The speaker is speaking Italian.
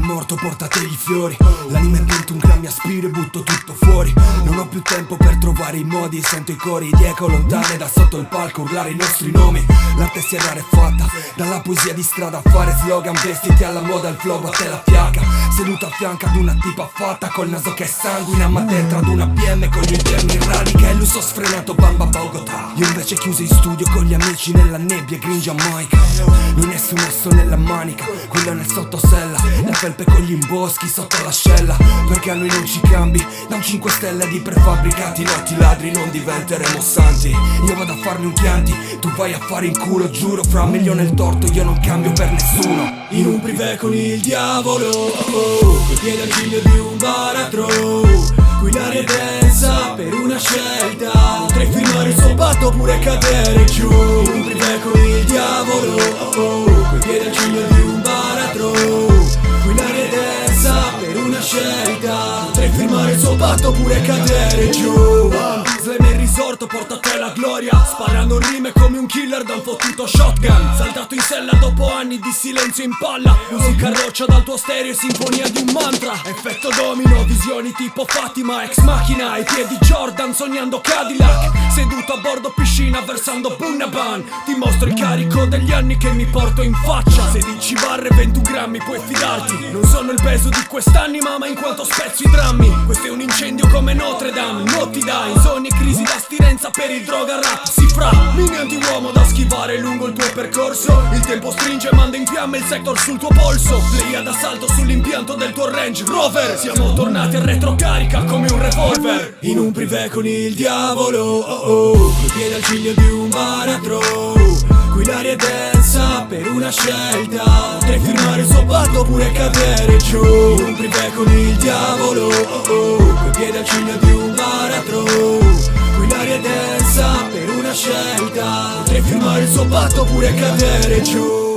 morto, portategli i fiori. L'anima è pinto, un gran mi aspiro e butto tutto fuori. Non ho più tempo per trovare i modi, sento i cori di eco lontane da sotto il palco urlare i nostri nomi. L'arte sia rarefatta, dalla poesia di strada a fare slogan. Vestiti alla moda, il flow a te la fiaca. Seduta a fianco ad una tipa fatta col naso che sanguina, ma dentro ad una PM con gli interni in radica. E l'uso sfrenato Bamba Bogotà. Io invece chiuso in studio con gli amici nella nebbia e grigia Mike. Non nessun osso nella manica, quello nel sottosella. La felpe con gli imboschi sotto l'ascella. Perché a noi non ci cambi, da un 5 stelle di prefabbricati. Notti ladri non diventeremo santi. Io vado a farmi un chianti, tu vai a fare in culo. Giuro fra un milione il torto, io non cambio per nessuno. In un privé con il diavolo, coi piedi al ciglio di un baratro. Qui l'aria è densa per una scelta. Potrei firmare il suo patto oppure cadere giù. In un privé con il diavolo, coi piedi al ciglio di un baratro. Qui l'aria è densa per una scelta. Potrei firmare il suo patto oppure cadere giù. Slam il risorto, porta a te la gloria. Sparando rime come un killer da un fottuto shotgun. Saltato in sella dopo anni di silenzio in palla. Musica roccia dal tuo stereo, sinfonia di un mantra. Effetto domino, visioni tipo Fatima, ex macchina, ai piedi Jordan sognando Cadillac. Seduto a bordo piscina versando Bunnaban. Ti mostro il carico degli anni che mi porto in faccia. 16 barre, 20 grammi, puoi fidarti. Non sono il peso di quest'anima, ma in quanto spezzo i drammi. Questo è un incendio come Notre Dame. Non ti dai, sogni e crisi d'astirenza per il droga rap. Si fra, mini anti-uomo da schivare lungo il tuo percorso. Il tempo stringe, manda in fiamme il sector sul tuo polso. Play ad assalto sull'impianto del tuo Range Rover. Siamo tornati a retrocarica come un revolver. In un privé con il diavolo, coi piedi al ciglio di un baratro. Qui l'aria è densa per una scelta. Potrei firmare il suo patto oppure cadere giù. In un privé con il diavolo, coi piedi al ciglio di un baratro. Qui l'aria è densa per una scelta. Potrei firmare il suo patto oppure cadere giù.